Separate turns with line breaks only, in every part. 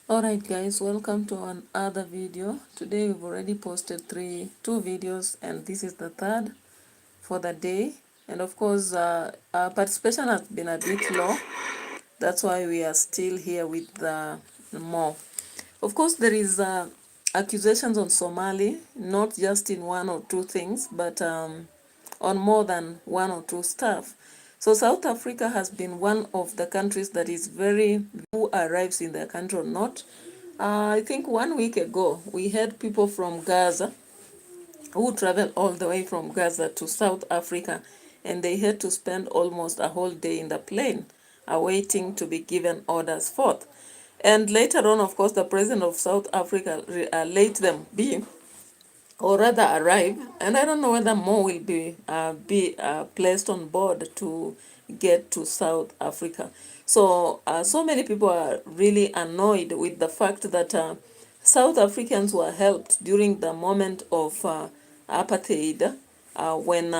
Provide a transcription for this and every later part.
Alright guys, welcome to another video. Today we've already posted two videos and this is the third for the day. And of course our participation has been a bit low. That's why we are still here with more. Of course there is accusations on Somali, not just in one or two things, but on more than one or two stuff. So South Africa has been one of the countries that is very, who arrives in their country or not. I think 1 week ago, we had people from Gaza who traveled all the way from Gaza to South Africa, and they had to spend almost a whole day in the plane, awaiting to be given orders forth. And later on, of course, the president of South Africa let them be, or rather arrive, and I don't know whether more will be placed on board to get to South Africa. So so many people are really annoyed with the fact that South Africans were helped during the moment of apartheid, when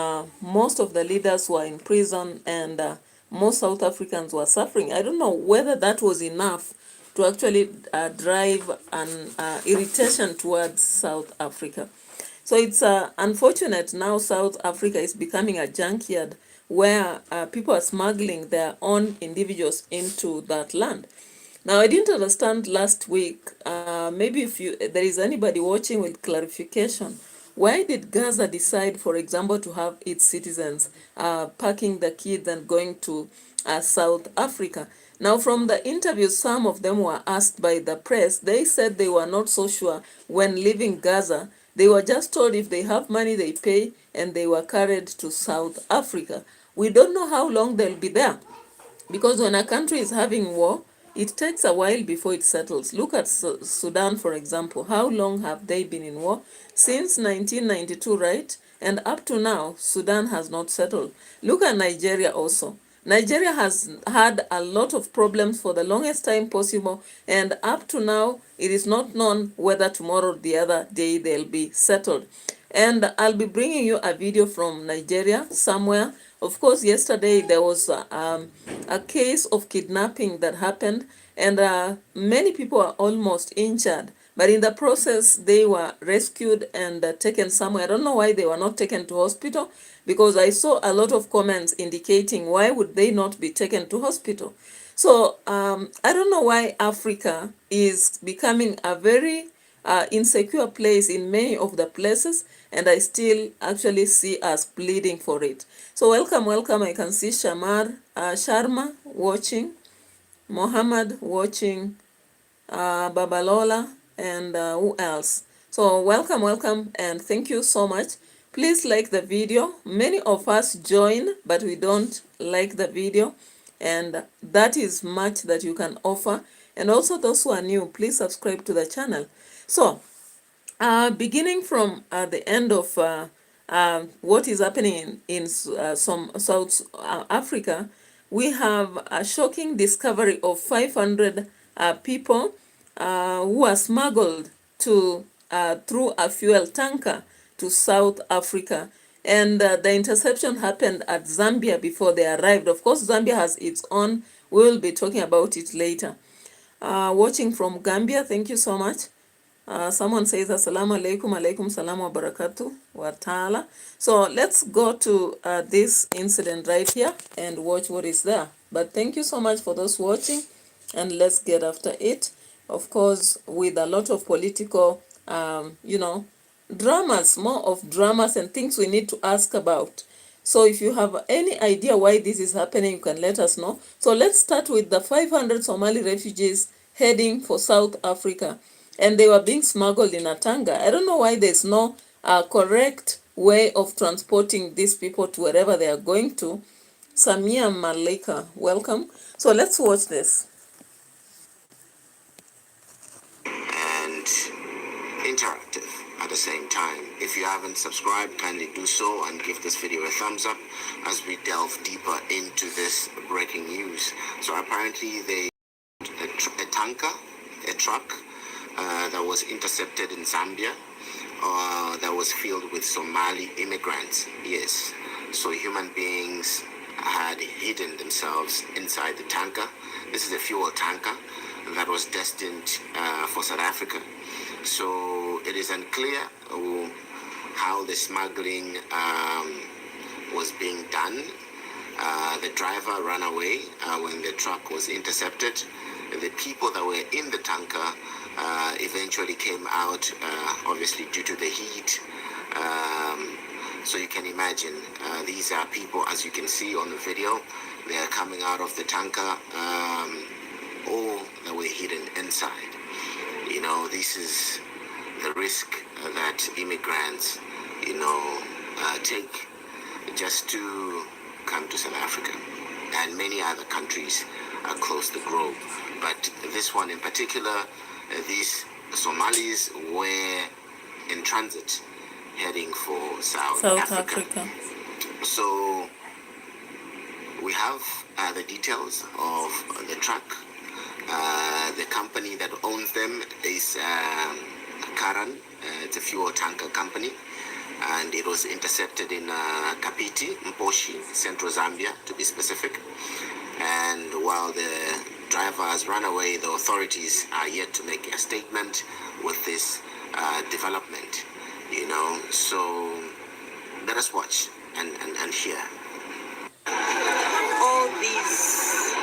most of the leaders were in prison and most South Africans were suffering. I don't know whether that was enough to actually drive an irritation towards South Africa. So it's unfortunate now South Africa is becoming a junkyard where people are smuggling their own individuals into that land. Now, I didn't understand last week, maybe if there is anybody watching with clarification, why did Gaza decide, for example, to have its citizens packing the kids and going to South Africa? Now, from the interviews, some of them were asked by the press. They said they were not so sure when leaving Gaza. They were just told if they have money, they pay, and they were carried to South Africa. We don't know how long they'll be there, because when a country is having war, it takes a while before it settles. Look at Sudan, for example. How long have they been in war? Since 1992, right? And up to now, Sudan has not settled. Look at Nigeria also. Nigeria has had a lot of problems for the longest time possible, and up to now, it is not known whether tomorrow or the other day they'll be settled. And I'll be bringing you a video from Nigeria somewhere. Of course, yesterday there was a case of kidnapping that happened, and many people are almost injured. But in the process, they were rescued and taken somewhere. I don't know why they were not taken to hospital, because I saw a lot of comments indicating why would they not be taken to hospital. So I don't know why Africa is becoming a very insecure place in many of the places, and I still actually see us bleeding for it. So welcome, welcome. I can see Sharma watching, Mohammed watching, Babalola, and who else? So welcome, welcome, and thank you so much. Please like the video. Many of us join, but we don't like the video, and that is much that you can offer. And also those who are new, please subscribe to the channel. So beginning from the end of what is happening in some South Africa, we have a shocking discovery of 500 people who are smuggled to through a fuel tanker to South Africa. And the interception happened at Zambia before they arrived. Of course, Zambia has its own. We'll be talking about it later. Watching from Gambia, thank you so much. Someone says assalamu alaikum, alaikum salam wa barakatuh wa ta'ala. So let's go to this incident right here and watch what is there. But thank you so much for those watching, and let's get after it. Of course, with a lot of political, dramas, more of dramas and things we need to ask about. So if you have any idea why this is happening, you can let us know. So let's start with the 500 Somali refugees heading for South Africa, and they were being smuggled in a tanker. I don't know why there's no correct way of transporting these people to wherever they are going to. Samia Malika, welcome. So let's watch this.
And interactive at the same time. If you haven't subscribed, kindly do so and give this video a thumbs up as we delve deeper into this breaking news. So apparently a tanker, a truck that was intercepted in Zambia that was filled with Somali immigrants. Yes, so human beings had hidden themselves inside the tanker. This is a fuel tanker. that was destined for South Africa. So it is unclear how the smuggling was being done. The driver ran away when the truck was intercepted. The people that were in the tanker eventually came out, obviously due to the heat. So you can imagine, these are people, as you can see on the video, they are coming out of the tanker, all that were hidden inside. You know, this is the risk that immigrants, take just to come to South Africa and many other countries across the globe. But this one in particular, these Somalis were in transit heading for South Africa. So we have the details of the truck. The company that owns them is Karan. It's a fuel tanker company, and it was intercepted in Kapiti, Mposhi, central Zambia, to be specific. And while the driver has run away, the authorities are yet to make a statement with this development. So let us watch and hear.
All these,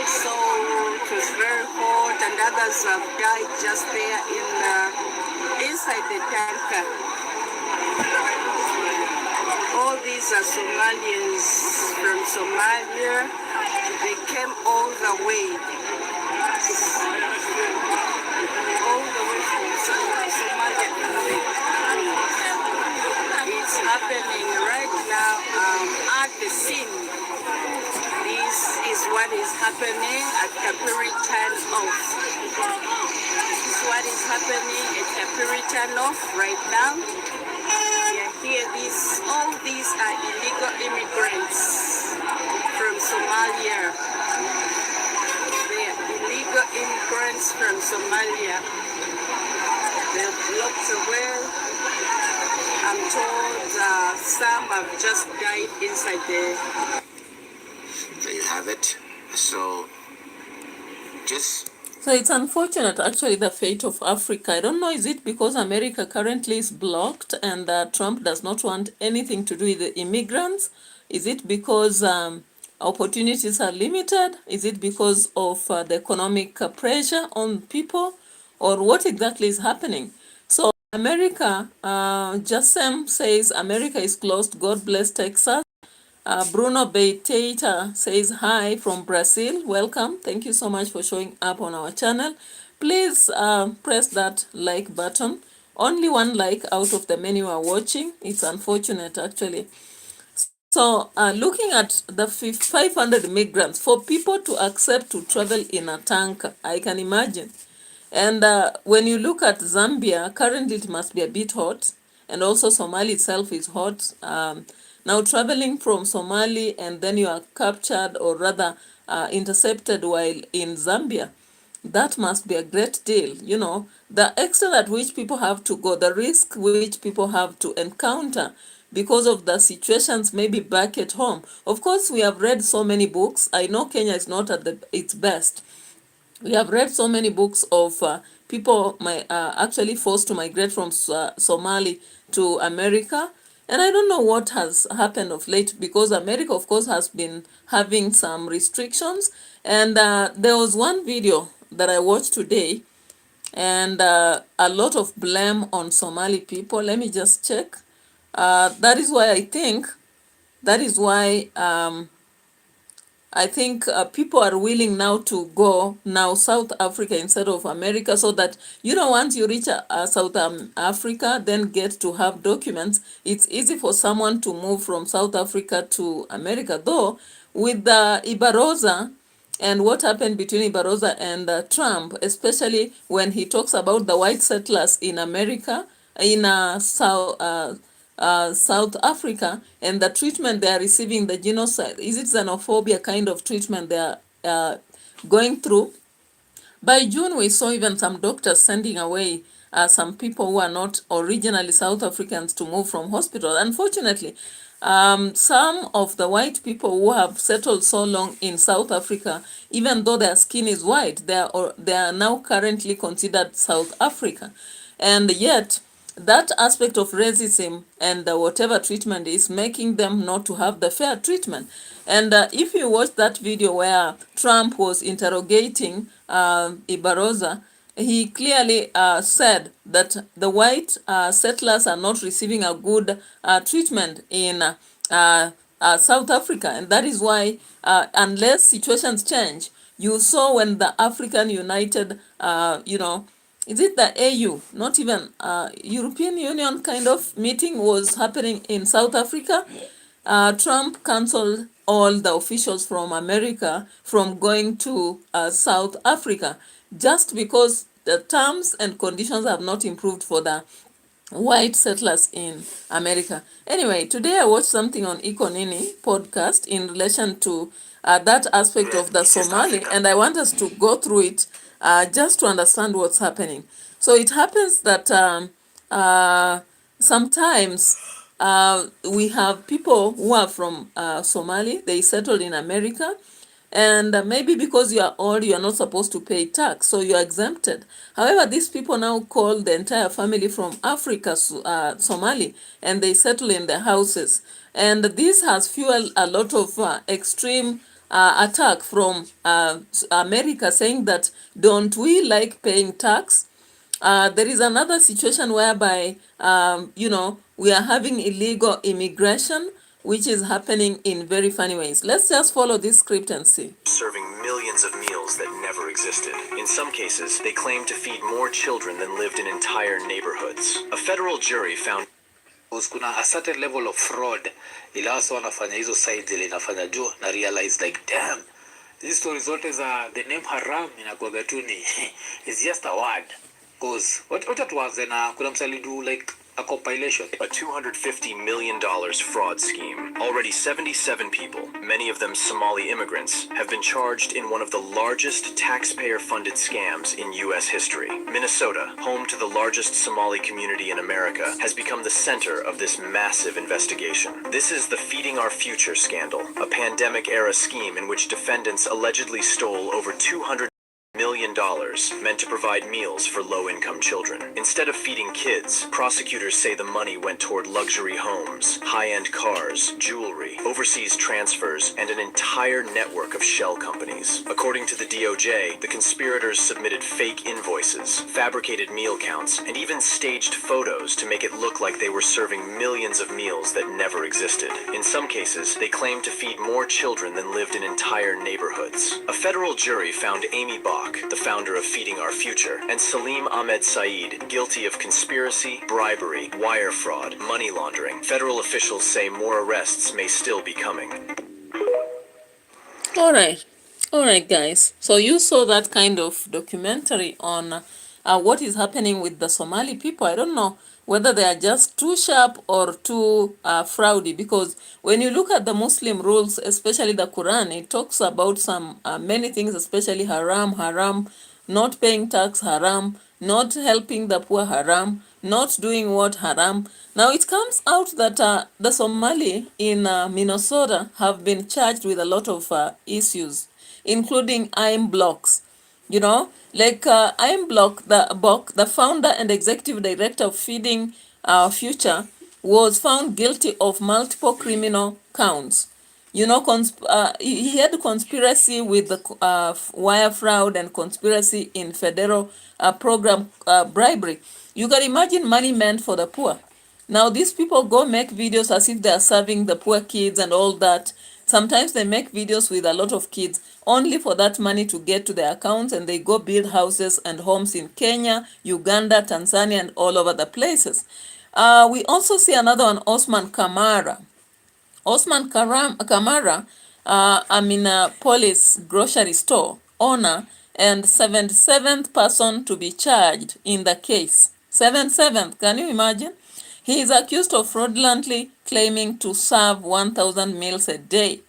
so it was very hot, and others have died just there inside the tanker. All these are Somalians from Somalia. They came all the way from Somalia. It's happening right now at the scene. This is what is happening at Kapiri Turn-Off. This is what is happening at Kapiri Turn-Off right now. Here, all these are illegal immigrants from Somalia. They are illegal immigrants from Somalia. They're blocked away. I'm told some have just died inside there.
There you have it. So
it's unfortunate, actually, the fate of Africa. I don't know, is it because America currently is blocked and Trump does not want anything to do with the immigrants? Is it because opportunities are limited? Is it because of the economic pressure on people? Or what exactly is happening? So America, Jasem says America is closed. God bless Texas. Bruno Beiteita says hi from Brazil. Welcome. Thank you so much for showing up on our channel. Please press that like button. Only one like out of the many who are watching. It's unfortunate, actually. So looking at the 500 migrants, for people to accept to travel in a tanker, I can imagine. And when you look at Zambia, currently it must be a bit hot. And also Somali itself is hot. Now traveling from Somali and then you are captured or rather intercepted while in Zambia, that must be a great deal. The extent at which people have to go, the risk which people have to encounter because of the situations maybe back at home. Of course, we have read so many books. I know Kenya is not at its best. We have read so many books of people actually forced to migrate from Somali to America. And I don't know what has happened of late, because America, of course, has been having some restrictions. And there was one video that I watched today, and a lot of blame on Somali people. Let me just check. That is why I think people are willing now to go South Africa instead of America, so that, once you reach South Africa, then get to have documents. It's easy for someone to move from South Africa to America, though with Ibaroza and what happened between Ibaroza and Trump, especially when he talks about the white settlers in America, in South Africa, and the treatment they are receiving, the genocide, is it xenophobia kind of treatment they are going through? By June, we saw even some doctors sending away some people who are not originally South Africans to move from hospital. Unfortunately, some of the white people who have settled so long in South Africa, even though their skin is white, they are now currently considered South Africa. And yet, that aspect of racism and whatever treatment is making them not to have the fair treatment. And if you watch that video where Trump was interrogating Ibaroza, he clearly said that the white settlers are not receiving a good treatment in South Africa. And that is why, unless situations change, you saw when the African United, is it the AU, not even European Union kind of meeting was happening in South Africa, Trump cancelled all the officials from America from going to South Africa just because the terms and conditions have not improved for the white settlers in America. Anyway, today I watched something on Ikonini podcast in relation to that aspect of the Somali, and I want us to go through it just to understand what's happening. So it happens that sometimes we have people who are from Somali, they settled in America, and maybe because you are old, you are not supposed to pay tax, so you are exempted. However, these people now call the entire family from Africa, Somali, and they settle in their houses. And this has fueled a lot of extreme attack from America, saying that, don't we like paying tax? There is another situation whereby, we are having illegal immigration, which is happening in very funny ways. Let's just follow this script and see.
Serving millions of meals that never existed. In some cases, they claim to feed more children than lived in entire neighborhoods. A federal jury found
kuna a certain level of fraud ila wasa wanafanya hizo sides ile inafanya juu na realize like damn, these stories zote za the name haram inakuwa tu ni it's just a word. Cause what tuanze na kuna msali do like a compilation.
A $250 million fraud scheme. Already 77 people, many of them Somali immigrants, have been charged in one of the largest taxpayer-funded scams in U.S. history. Minnesota, home to the largest Somali community in America, has become the center of this massive investigation. This is the Feeding Our Future scandal, a pandemic-era scheme in which defendants allegedly stole over $200 million meant to provide meals for low-income children. Instead of feeding kids, prosecutors say the money went toward luxury homes, high-end cars, jewelry, overseas transfers, and an entire network of shell companies. According to the DOJ, the conspirators submitted fake invoices, fabricated meal counts, and even staged photos to make it look like they were serving millions of meals that never existed. In some cases, they claimed to feed more children than lived in entire neighborhoods. A federal jury found Amy Bach, the founder of Feeding Our Future, and Salim Ahmed Saeed guilty of conspiracy, bribery, wire fraud, money laundering. Federal officials say more arrests may still be coming.
All right, guys. So you saw that kind of documentary on what is happening with the Somali people. I don't know whether they are just too sharp or too fraudy, because when you look at the Muslim rules, especially the Quran, it talks about some many things, especially haram, not paying tax, haram, not helping the poor, haram, not doing what, haram. Now it comes out that the Somali in Minnesota have been charged with a lot of issues, including iron blocks. Like Iron Block, the founder and executive director of Feeding Our Future, was found guilty of multiple criminal counts. He had conspiracy with the wire fraud and conspiracy in federal program bribery. You can imagine money meant for the poor. Now these people go make videos as if they are serving the poor kids and all that. Sometimes they make videos with a lot of kids only for that money to get to their accounts, and they go build houses and homes in Kenya, Uganda, Tanzania, and all over the places. We also see another one, Osman Kamara. Osman Kamara, Police grocery store owner and 77th person to be charged in the case. 77th, can you imagine? He is accused of fraudulently claiming to serve 1,000 meals a day,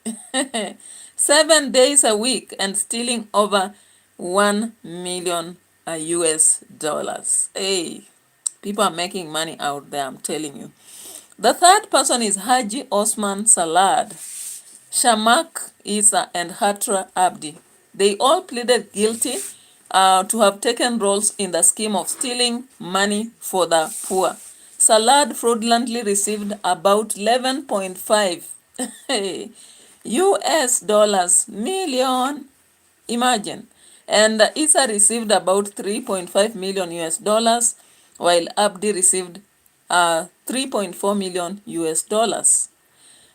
7 days a week, and stealing over $1 million. US dollars. Hey, people are making money out there, I'm telling you. The third person is Haji Osman Salad, Shamak Isa, and Hatra Abdi. They all pleaded guilty to have taken roles in the scheme of stealing money for the poor. Salad fraudulently received about 11.5 US dollars million. Imagine. And Isa received about 3.5 million US dollars, while Abdi received 3.4 million US dollars.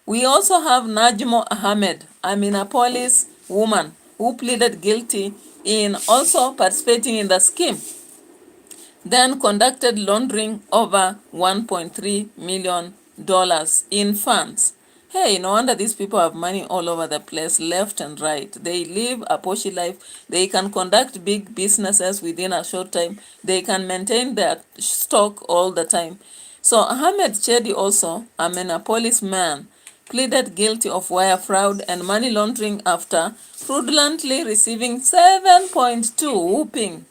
We also have Najmo Ahmed, a Minneapolis woman who pleaded guilty in also participating in the scheme, then conducted laundering over $1.3 million in funds. Hey, no wonder these people have money all over the place, left and right. They live a poshy life. They can conduct big businesses within a short time. They can maintain their stock all the time. So Ahmed Chedi, also a Minneapolis man, pleaded guilty of wire fraud and money laundering after fraudulently receiving 7.2 whooping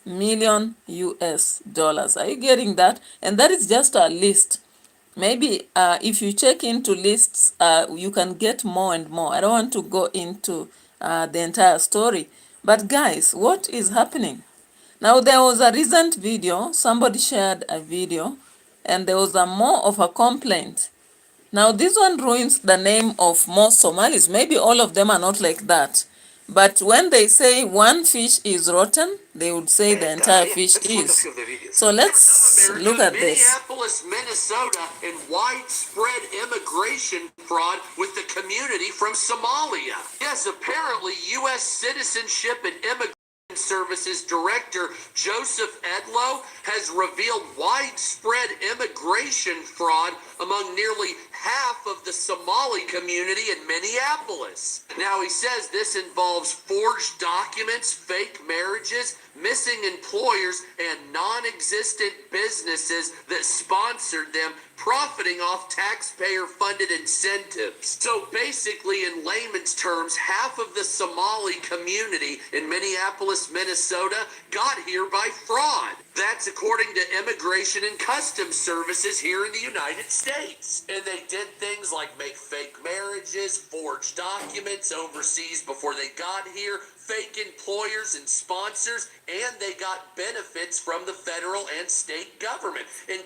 million US dollars. Are you getting that? And that is just a list. Maybe if you check into lists, you can get more and more. I don't want to go into the entire story. But guys, what is happening? Now, there was a recent video, somebody shared a video, and there was a more of a complaint. Now, this one ruins the name of most Somalis. Maybe all of them are not like that. But when they say one fish is rotten, they would say the entire fish is. So let's look at this.
Minneapolis, Minnesota, and widespread immigration fraud with the community from Somalia. Yes, apparently U.S. Citizenship and Immigration Services Director Joseph Edlow has revealed widespread immigration fraud among nearly half of the Somali community in Minneapolis. Now, he says this involves forged documents, fake marriages, missing employers, and non-existent businesses that sponsored them, profiting off taxpayer-funded incentives. So basically, in layman's terms, half of the Somali community in Minneapolis, Minnesota got here by fraud. That's according to Immigration and Customs Services here in the United States. And they did things like make fake marriages, forge documents overseas before they got here, fake employers and sponsors, and they got benefits from the federal and state government. And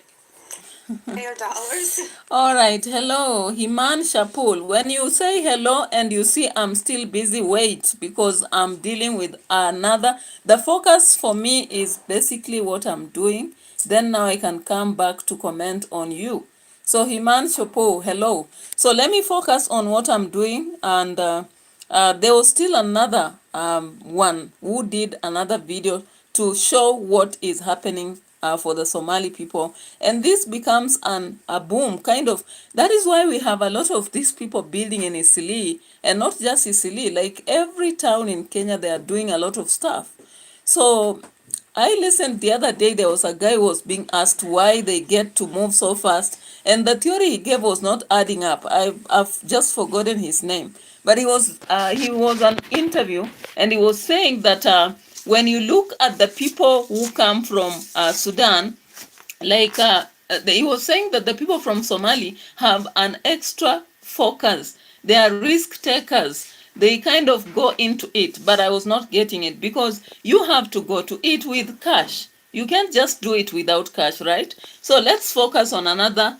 Their dollars.
All right, hello, Himan Shapul. When you say hello and you see I'm still busy, wait, because I'm dealing with another. The focus for me is basically what I'm doing. Then now I can come back to comment on you. So Himan Shapul, hello. So let me focus on what I'm doing. And there was still another one who did another video to show what is happening for the Somali people, and this becomes a boom kind of. That is why we have a lot of these people building in Isili, and not just Isili, like every town in Kenya they are doing a lot of stuff. So I listened the other day, there was a guy who was being asked why they get to move so fast, and the theory he gave was not adding up. I've just forgotten his name, but he was an interview, and he was saying that when you look at the people who come from Sudan, like he was saying that the people from Somali have an extra focus. They are risk takers. They kind of go into it, but I was not getting it because you have to go to it with cash. You can't just do it without cash, right? So let's focus on another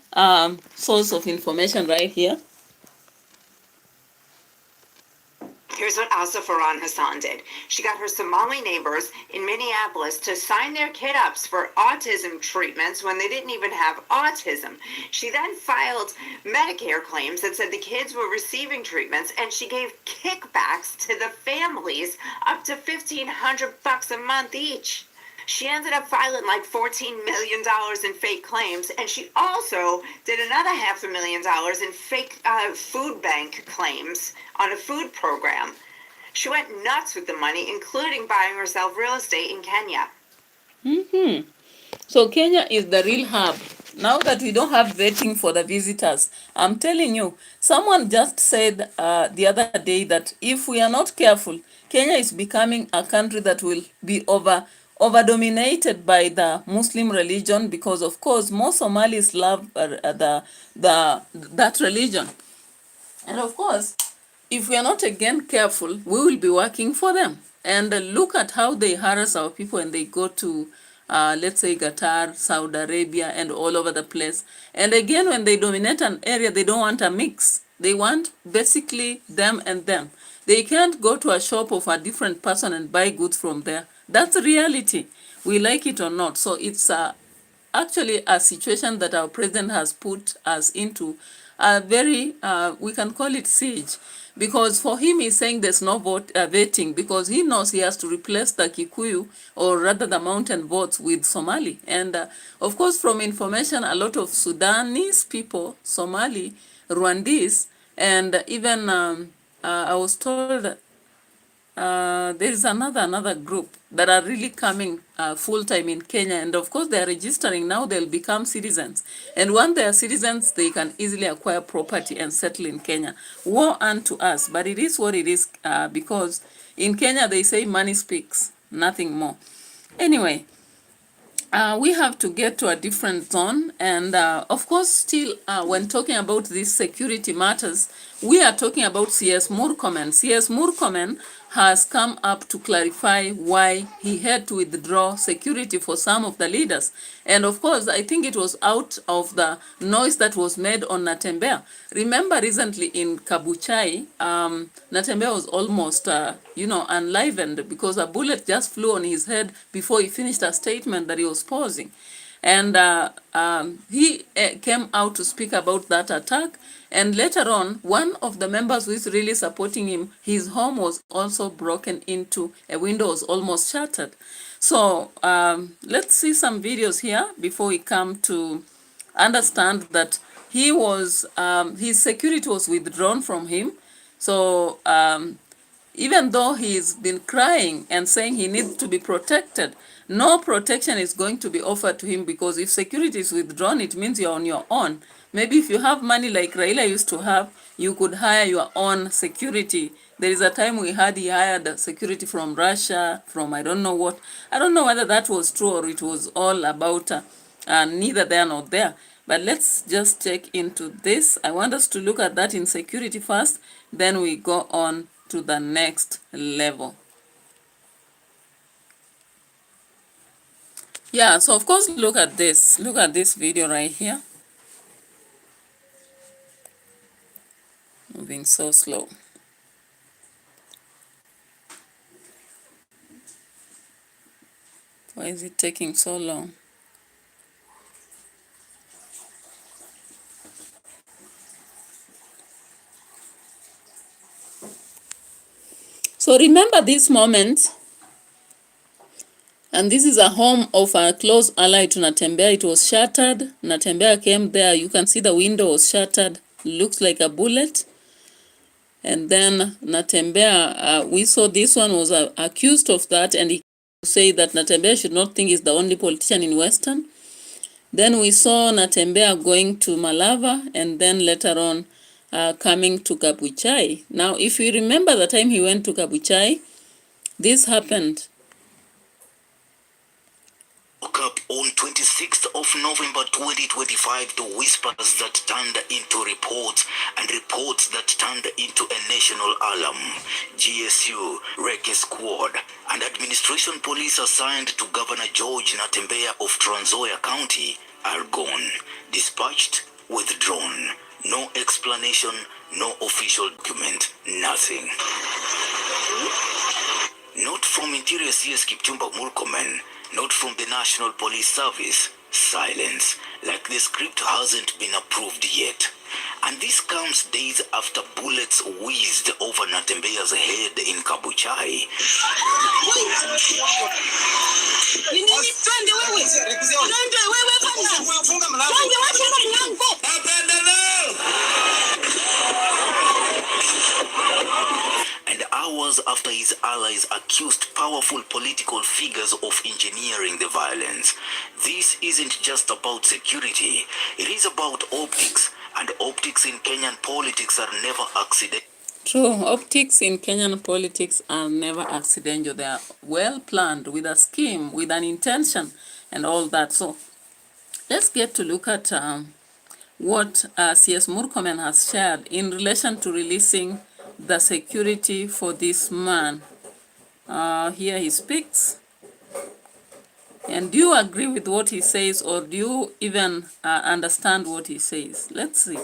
source of information right here.
Here's what Asa Farhan Hassan did. She got her Somali neighbors in Minneapolis to sign their kid-ups for autism treatments when they didn't even have autism. She then filed Medicare claims that said the kids were receiving treatments, and she gave kickbacks to the families up to $1,500 a month each. She ended up filing like $14 million in fake claims, and she also did another $500,000 in fake food bank claims on a food program. She went nuts with the money, including buying herself real estate in Kenya.
So Kenya is the real hub. Now that we don't have vetting for the visitors, I'm telling you, someone just said the other day that if we are not careful, Kenya is becoming a country that will be over-dominated by the Muslim religion, because of course most Somalis love that religion. And of course, if we are not again careful, we will be working for them. And look at how they harass our people, and they go to, let's say, Qatar, Saudi Arabia, and all over the place. And again, when they dominate an area, they don't want a mix. They want basically them and them. They can't go to a shop of a different person and buy goods from there. That's reality. We like it or not. So it's actually a situation that our president has put us into, a very, we can call it siege, because for him he's saying there's no voting, because he knows he has to replace the Kikuyu, or rather the mountain votes, with Somali. And of course, from information, a lot of Sudanese people, Somali, Rwandese, and even I was told there is another group that are really coming full-time in Kenya, and of course they are registering now. They'll become citizens, and once they are citizens, they can easily acquire property and settle in Kenya. Woe unto us, but it is what it is, because in Kenya they say money speaks, nothing more. Anyway, we have to get to a different zone. And of course, still, when talking about these security matters, we are talking about CS Murkomen. CS Murkomen has come up to clarify why he had to withdraw security for some of the leaders. And of course, I think it was out of the noise that was made on NATEMBEYA. Remember recently in Kabuchai, NATEMBEYA was almost, enlivened, because a bullet just flew on his head before he finished a statement that he was posing. And he came out to speak about that attack. And later on, one of the members who is really supporting him, his home was also broken into, a window was almost shattered. So let's see some videos here before we come to understand that he was, his security was withdrawn from him. So even though he's been crying and saying he needs to be protected, no protection is going to be offered to him, because if security is withdrawn, it means you're on your own. Maybe if you have money like Raila used to have, you could hire your own security. There is a time he hired security from Russia, from I don't know what. I don't know whether that was true or it was all about neither there nor there. But let's just check into this. I want us to look at that insecurity first, then we go on to the next level. Yeah, so of course, look at this. Look at this video right here. Moving so slow. Why is it taking so long? So remember this moment, and this is a home of a close ally to NATEMBEYA. It was shattered. NATEMBEYA came there. You can see the window was shattered. Looks like a bullet. And then NATEMBEYA, we saw this one was accused of that, and he said that NATEMBEYA should not think he's the only politician in Western. Then we saw NATEMBEYA going to Malava, and then later on coming to Kabuchai. Now, if you remember the time he went to Kabuchai, this happened.
Woke up on 26th of November 2025 to whispers that turned into reports, and reports that turned into a national alarm. GSU, Recce Squad, and administration police assigned to Governor George NATEMBEYA of Trans Nzoia County are gone, dispatched, withdrawn. No explanation, no official document, nothing. Not from Interior CS Kipchumba Murkomen, not from the National Police Service. Silence, like the script hasn't been approved yet. And this comes days after bullets whizzed over NATEMBEYA's head in Kabuchai. And hours after his allies accused powerful political figures of engineering the violence. This isn't just about security, it is about optics, and optics in Kenyan politics are never accidental.
True, optics in Kenyan politics are never accidental. They are well planned with a scheme, with an intention, and all that. So let's get to look at what CS Murkomen has shared in relation to releasing the security for this man. Here he speaks. And do you agree with what he says, or do you even understand what he says? Let's see.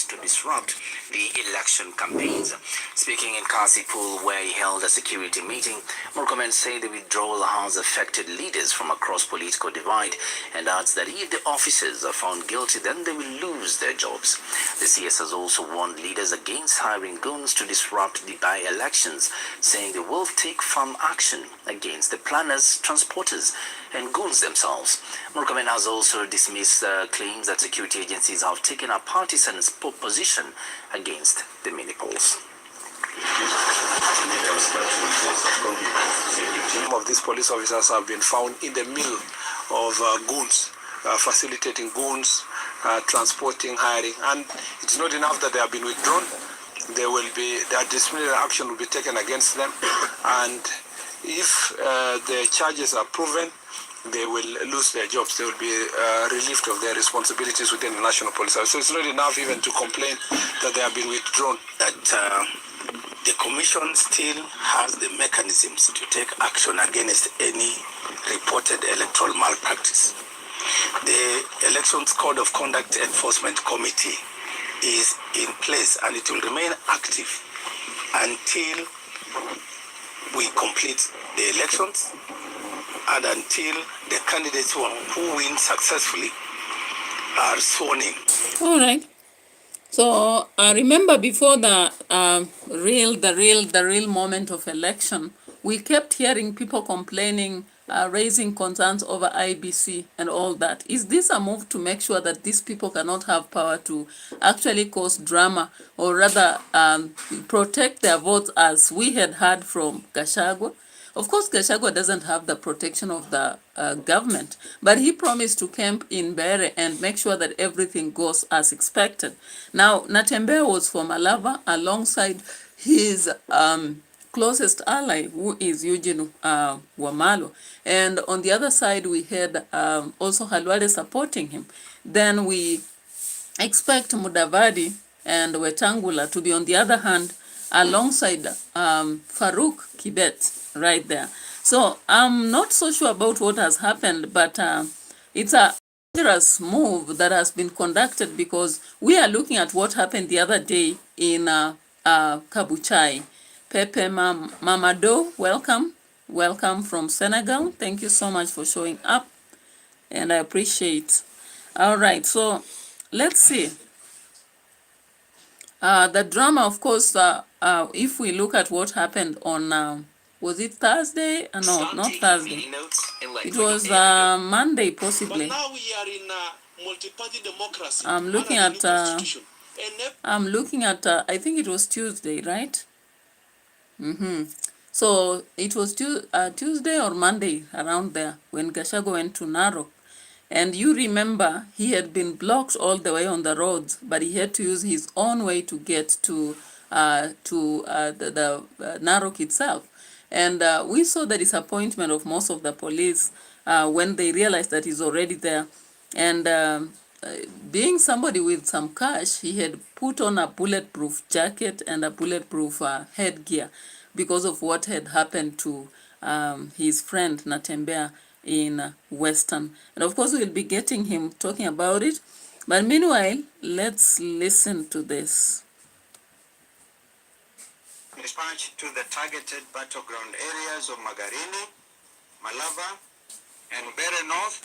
To disrupt the election campaigns. Speaking in Kasipul, where he held a security meeting, Murkomen said the withdrawal has affected leaders from across political divide and adds that if the officers are found guilty, then they will lose their jobs. The CS has also warned leaders against hiring goons to disrupt the by-elections, saying they will take firm action against the planners, transporters, and goons themselves. Murkomen has also dismissed claims that security agencies have taken a partisan position against the mini-polls.
Some of these police officers have been found in the middle of goons, facilitating goons, transporting, hiring, and it's not enough that they have been withdrawn. Their disciplinary action will be taken against them, and if the charges are proven, they will lose their jobs. They will be relieved of their responsibilities within the National Police Service. So it's not enough even to complain that they have been withdrawn. That the Commission still has the mechanisms to take action against any reported electoral malpractice. The Elections Code of Conduct Enforcement Committee is in place, and it will remain active until we complete the elections and until the candidates who win successfully are sworn in.
All right. So remember, before the real moment of election, we kept hearing people complaining, raising concerns over IBC and all that. Is this a move to make sure that these people cannot have power to actually cause drama, or rather protect their votes, as we had heard from Gachagua? Of course, Gachagua doesn't have the protection of the government, but he promised to camp in Bere and make sure that everything goes as expected. Now, Natembeya was from Malava alongside his closest ally, who is Eugene Wamalo. And on the other side, we had also Halwale supporting him. Then we expect Mudavadi and Wetangula to be on the other hand alongside Farouk Kibet right there. So I'm not so sure about what has happened, but it's a dangerous move that has been conducted, because we are looking at what happened the other day in Kabuchai. Pepe Mamado, welcome from Senegal. Thank you so much for showing up, and I appreciate. All right, so let's see. The drama, of course, if we look at what happened on, was it Thursday? No, not Thursday. It was Monday, possibly.
But now we are in multi-party democracy.
I'm looking at, I think it was Tuesday, right? So it was Tuesday or Monday, around there, when Gachagua went to Narok. And you remember, he had been blocked all the way on the roads, but he had to use his own way to get to the Narok itself. And we saw the disappointment of most of the police when they realized that he's already there. And being somebody with some cash, he had put on a bulletproof jacket and a bulletproof headgear because of what had happened to his friend Natembeya in Western. And of course, we'll be getting him talking about it. But meanwhile, let's listen to this.
Dispatch to the targeted battleground areas of Magarini, Malava, and Bere North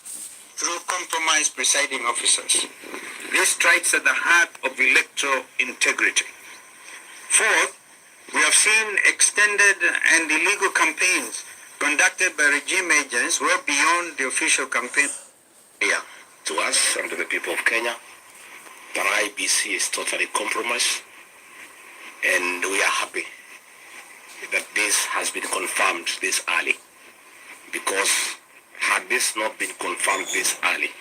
through compromised presiding officers. This strikes at the heart of electoral integrity. Fourth, we have seen extended and illegal campaigns conducted by regime agents well beyond the official campaign. Yeah, to us and to the people of Kenya, the IBC is totally compromised, and we are happy that this has been confirmed this early, because had this not been confirmed this early,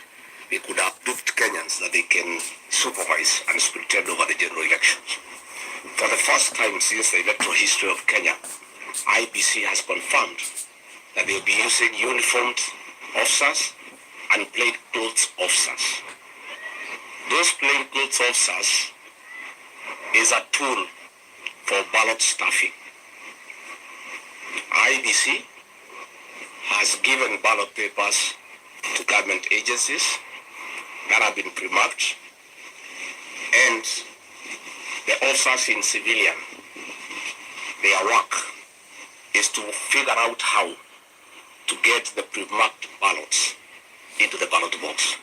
we could have duped Kenyans that they can supervise and spectate over the general elections. For the first time since the electoral history of Kenya, IBC has confirmed that they will be using uniformed officers and plainclothes officers. Those plainclothes officers is a tool for ballot stuffing. IBC has given ballot papers to government agencies that have been pre-marked, and the officers in civilian, their work is to figure out how to get the pre-marked ballots into the ballot box.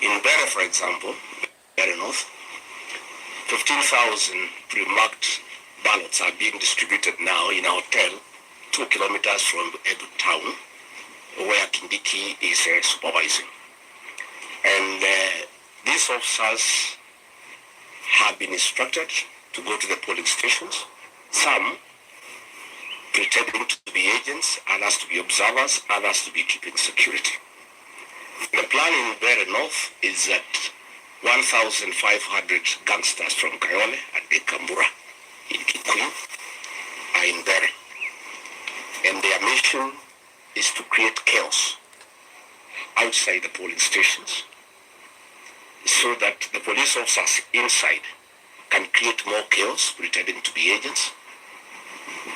In Bere, for example, Bere North, 15,000 pre-marked ballots are being distributed now in a hotel 2 kilometers from Edu town, where Kindiki is supervising. And these officers have been instructed to go to the polling stations, some pretending to be agents, others to be observers, others to be keeping security. The plan in Bere North is that 1,500 gangsters from Kayole and Ekambura in Kikuyu are in Bere. And their mission is to create chaos outside the polling stations so that the police officers inside can create more chaos, pretending to be agents.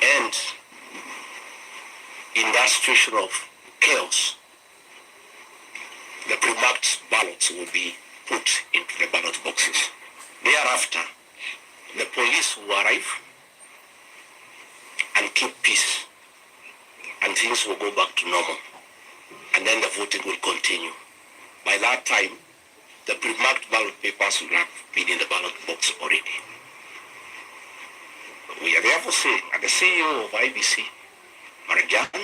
And in that situation of chaos, the pre-marked ballots will be put into the ballot boxes. Thereafter, the police will arrive and keep peace, and things will go back to normal. And then the voting will continue. By that time, the pre-marked ballot papers will have been in the ballot box already. We are therefore saying, and the CEO of IBC, Marajan,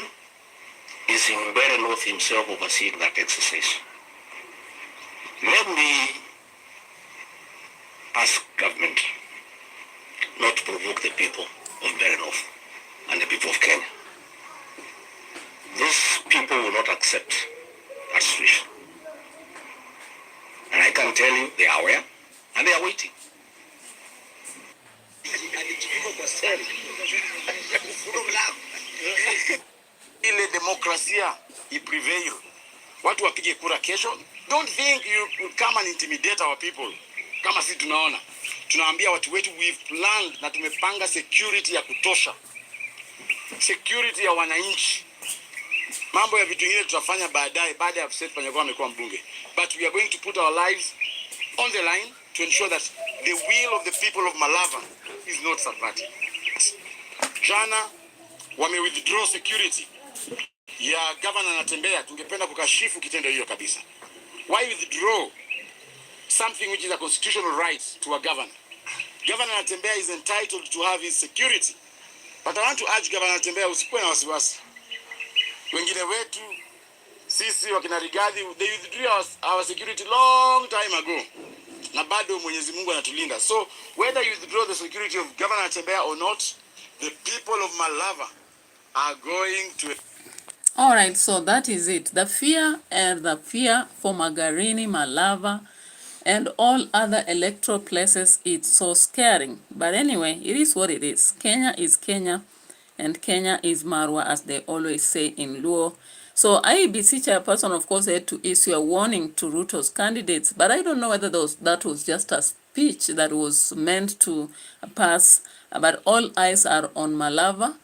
is in Bere North himself overseeing that exercise. Let me ask government not to provoke the people of Bere North and the people of Kenya. These people will not accept that situation. And I can tell you they are aware and they are waiting.
Ile demokrasia iprevail. Watu wapige kura kesho. Don't think you will come and intimidate our people. Kama si tunaona. Tunaambia watu wetu we've planned na tumepanga security ya kutosha. Security ya wananchi. Mambo ya vitu vingine tutafanya baadaye baada ya Seth Panyako amekuwa mbunge. But we are going to put our lives on the line to ensure that the will of the people of Malava is not subverted. Jana wame withdraw security ya Governor Natembeya. Tungependa kukashifu kitendo hiyo kabisa. Why withdraw something which is a constitutional right to a governor? Governor Natembeya is entitled to have his security. But I want to urge Governor Natembeya, usikuwe na wasiwasi. Wengine wetu sisi wakina Rigathi, they withdrew our security long time ago. Na bado Mwenyezi Mungu anatulinda. So whether you withdraw the security of Governor Natembeya or not, the people of Malava are going to...
All right, so that is it. The fear for Magarini, Malava, and all other electoral places, it's so scaring. But anyway, it is what it is. Kenya is Kenya, and Kenya is Marwa, as they always say in Luo. So IEBC chairperson, of course, had to issue a warning to Ruto's candidates, but I don't know whether that was just a speech that was meant to pass, but all eyes are on Malava,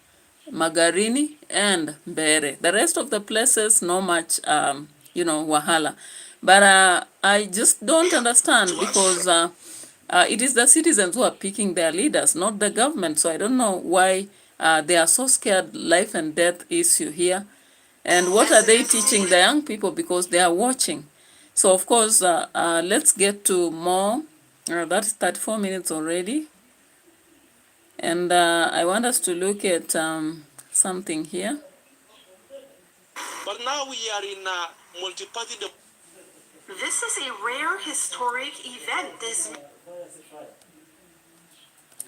Magarini, and Bere. The rest of the places, no much, wahala. But I just don't understand, because it is the citizens who are picking their leaders, not the government. So I don't know why they are so scared. Life and death issue here. And what are they teaching the young people, because they are watching? So of course, let's get to more. That is 34 minutes already. And I want us to look at something here.
But now we are in a multi-party...
This is a rare historic event.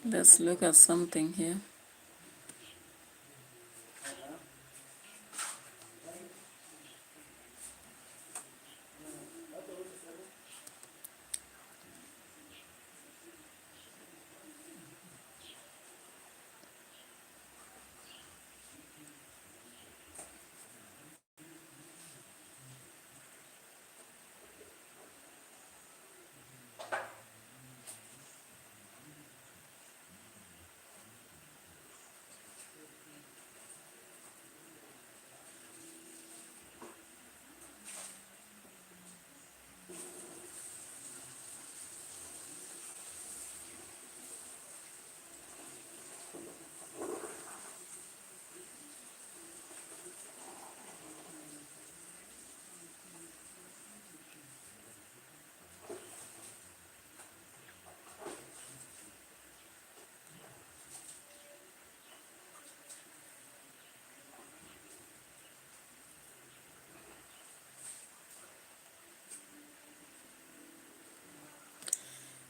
Let's look at something here.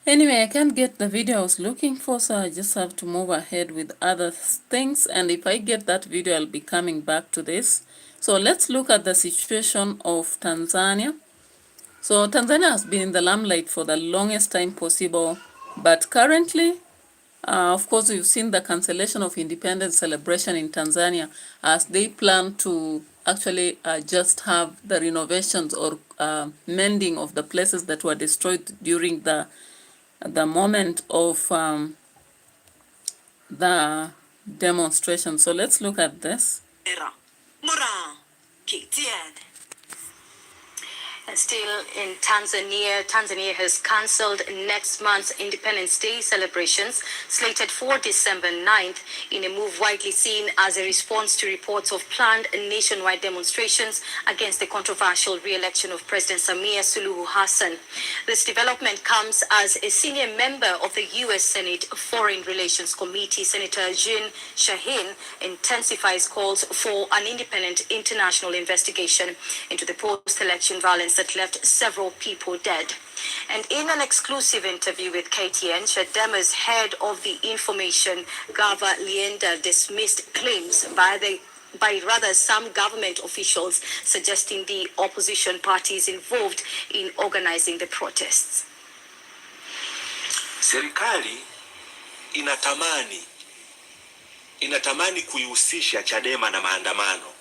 Anyway, I can't get the video I was looking for, so I just have to move ahead with other things. And if I get that video, I'll be coming back to this. So let's look at the situation of Tanzania. So Tanzania has been in the limelight for the longest time possible, but currently, of course, we've seen the cancellation of independence celebration in Tanzania as they plan to actually just have the renovations or mending of the places that were destroyed during the moment of the demonstration. So let's look at this.
And still in Tanzania, Tanzania has cancelled next month's Independence Day celebrations, slated for December 9th, in a move widely seen as a response to reports of planned nationwide demonstrations against the controversial re-election of President Samia Suluhu Hassan. This development comes as a senior member of the U.S. Senate Foreign Relations Committee, Senator Jean Shaheen, intensifies calls for an independent international investigation into the post-election violence that left several people dead. And in an exclusive interview with KTN, Chadema's head of the information, Gava Lienda, dismissed claims by some government officials suggesting the opposition parties involved in organizing the protests.
Serikali inatamani kuihusisha Chadema na maandamano,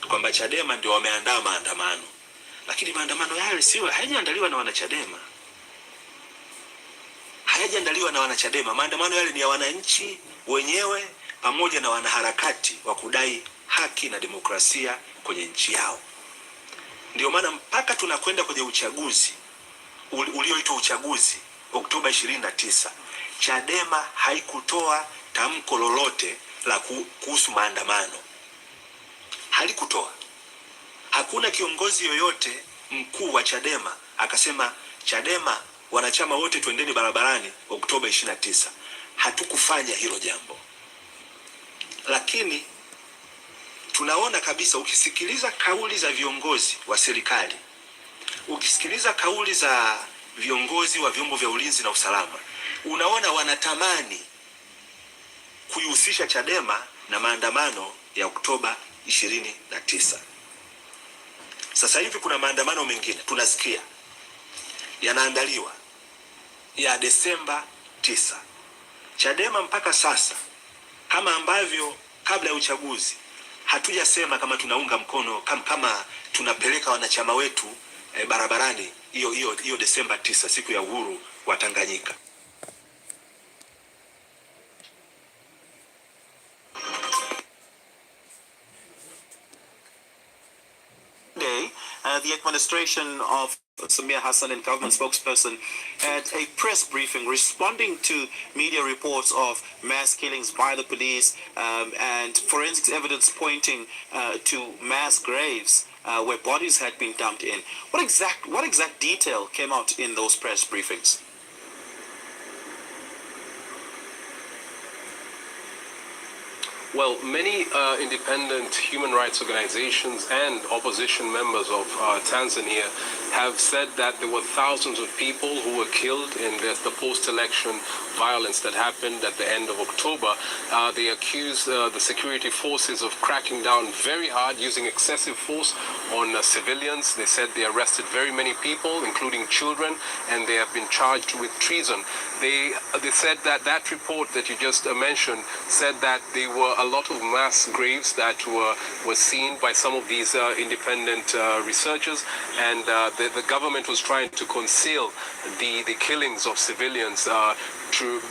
kwamba Chadema ndio wameandaa maandamano, lakini maandamano yale hayajaandaliwa na wanachadema. Hayajaandaliwa na wanachadema. Maandamano yale ni ya wananchi wenyewe pamoja na wanaharakati wa kudai haki na demokrasia kwenye nchi yao. Ndio maana mpaka tunakwenda kwenye uchaguzi ulioitwa uchaguzi Oktoba 29, Chadema haikutoa tamko lolote la kuhusu maandamano. Halikutoa. Hakuna kiongozi yoyote mkuu wa Chadema akasema Chadema wanachama wote twendeni barabarani Oktoba 29. Hatukufanya hilo jambo. Lakini tunaona kabisa, ukisikiliza kauli za viongozi wa serikali, ukisikiliza kauli za viongozi wa vyombo vya ulinzi na usalama, unaona wanatamani kuihusisha Chadema na maandamano ya Oktoba 29. Sasa hivi kuna maandamano mengine tunasikia yanaandaliwa ya Desemba 9. Chadema mpaka sasa, kama ambavyo kabla ya uchaguzi hatujasema kama tunaunga mkono, kama tunapeleka wanachama wetu barabarani hiyo Desemba 9, siku ya uhuru wa Tanganyika.
The administration of Samia Hassan and government spokesperson had a press briefing responding to media reports of mass killings by the police and forensics evidence pointing to mass graves where bodies had been dumped in. What exact detail came out in those press briefings?
Well, many independent human rights organizations and opposition members of Tanzania have said that there were thousands of people who were killed in the post-election violence that happened at the end of October. They accused the security forces of cracking down very hard, using excessive force on civilians. They said they arrested very many people, including children, and they have been charged with treason. They said that report that you just mentioned said that there were a lot of mass graves that were seen by some of these independent researchers, and the government was trying to conceal the killings of civilians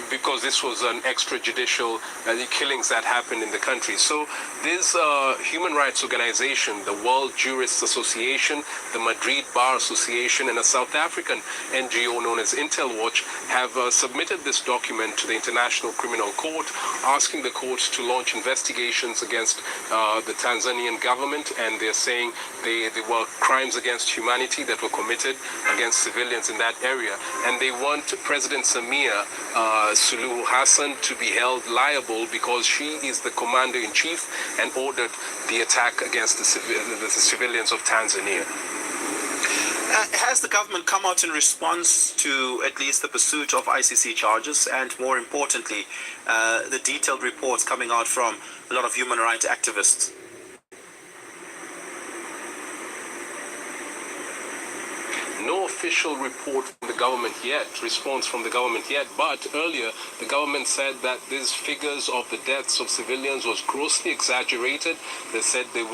because this was an extrajudicial killings that happened in the country. So this human rights organization, the World Jurists Association, the Madrid Bar Association, and a South African NGO known as Intel Watch have submitted this document to the International Criminal Court, asking the courts to launch investigations against the Tanzanian government, and they're saying they were crimes against humanity that were committed against civilians in that area, and they want President Samia Suluhu Hassan to be held liable because she is the commander-in-chief and ordered the attack against the civilians of Tanzania.
Has the government come out in response to at least the pursuit of ICC charges and, more importantly, the detailed reports coming out from a lot of human rights activists?
No official report from the government yet, response from the government yet, but earlier the government said that these figures of the deaths of civilians was grossly exaggerated. They said they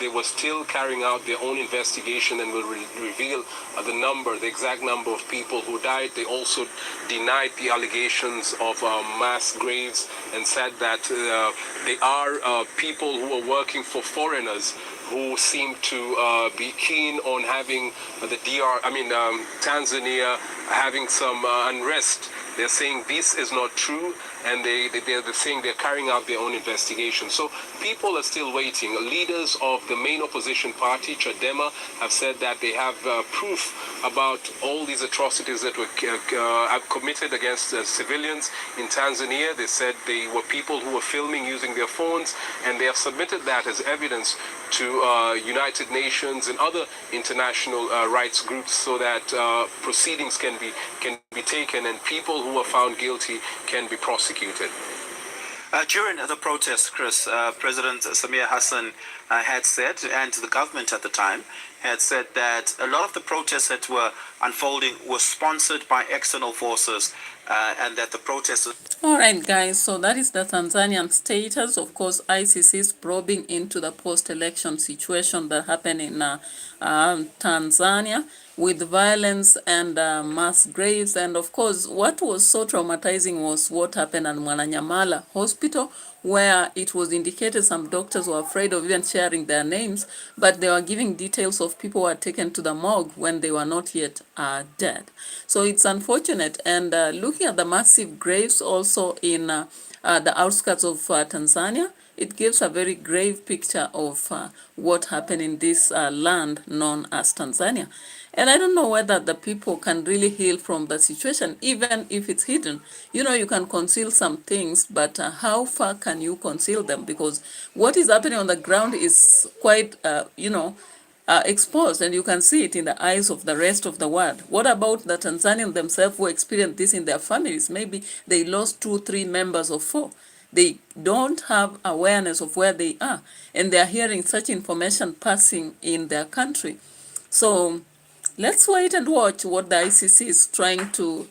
were still carrying out their own investigation and will reveal the exact number of people who died. They also denied the allegations of mass graves and said that they are people who are working for foreigners who seem to be keen on having Tanzania having some unrest. They're saying this is not true, and they're saying they're carrying out their own investigation. So people are still waiting. Leaders of the main opposition party, Chadema, have said that they have proof about all these atrocities that were committed against civilians in Tanzania. They said they were people who were filming using their phones, and they have submitted that as evidence to United Nations and other international rights groups so that proceedings can be taken and people who are found guilty can be prosecuted.
During the protest, Chris, President Samia Hassan had said, and the government at the time had said, that a lot of the protests that were unfolding were sponsored by external forces, and that the protesters...
All right, guys, so that is the Tanzanian status. Of course, ICC is probing into the post-election situation that happened in Tanzania with violence and mass graves. And of course, what was so traumatizing was what happened at Mwananyamala Hospital, where it was indicated some doctors were afraid of even sharing their names, but they were giving details of people who were taken to the morgue when they were not yet dead. So it's unfortunate. And looking at the massive graves also in the outskirts of Tanzania, it gives a very grave picture of what happened in this land known as Tanzania. And I don't know whether the people can really heal from the situation, even if it's hidden. You know, you can conceal some things, but how far can you conceal them? Because what is happening on the ground is quite, exposed, and you can see it in the eyes of the rest of the world. What about the Tanzanians themselves who experienced this in their families? Maybe they lost 2, 3 members or 4. They don't have awareness of where they are, and they are hearing such information passing in their country. So let's wait and watch what the ICC is trying to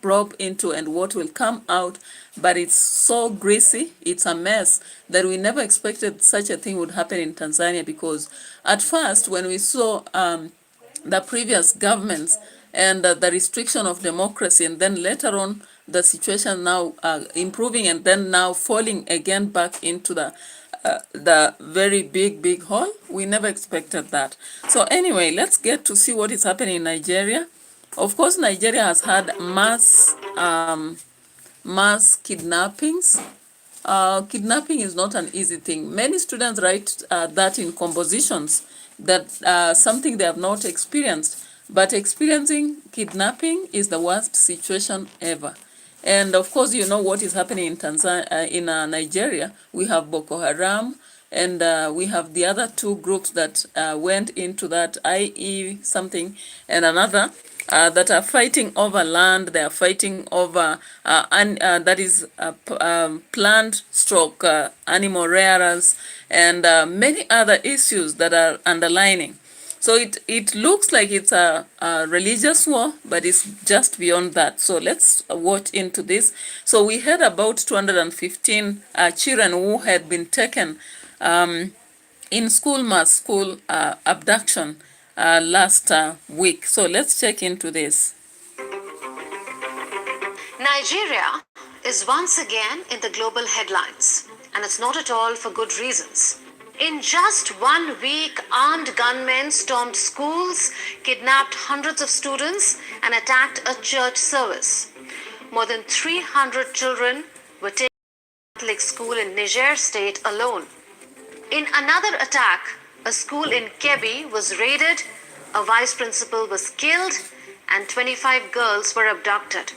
probe into and what will come out. But it's so greasy, it's a mess, that we never expected such a thing would happen in Tanzania, because at first when we saw the previous governments and the restriction of democracy, and then later on the situation now improving and then now falling again back into the very big hole, we never expected that. So anyway, let's get to see what is happening in Nigeria. Of course, Nigeria has had mass kidnappings. Kidnapping is not an easy thing. Many students write that in compositions, that something they have not experienced. But experiencing kidnapping is the worst situation ever. And of course, you know what is happening in Tanzania, in Nigeria. We have Boko Haram, and we have the other 2 groups that went into that, IE something and another, that are fighting over land. They are fighting over plant stroke animal rearers, and many other issues that are underlining. So it looks like it's a religious war, but it's just beyond that. So let's watch into this. So we heard about 215 children who had been taken in mass school abduction last week. So let's check into this.
Nigeria is once again in the global headlines, and it's not at all for good reasons. In just 1 week, armed gunmen stormed schools, kidnapped hundreds of students, and attacked a church service. More than 300 children were taken to a Catholic school in Niger State alone. In another attack, a school in Kebbi was raided, a vice principal was killed, and 25 girls were abducted.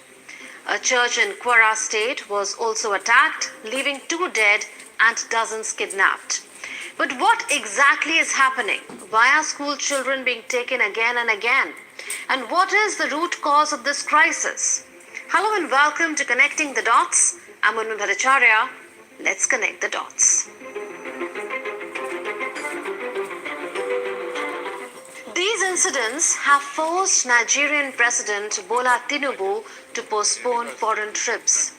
A church in Kwara State was also attacked, leaving 2 dead and dozens kidnapped. But what exactly is happening? Why are school children being taken again and again? And what is the root cause of this crisis? Hello and welcome to Connecting the Dots. I'm Anu Bhattacharya. Let's connect the dots. These incidents have forced Nigerian President Bola Tinubu to postpone foreign trips.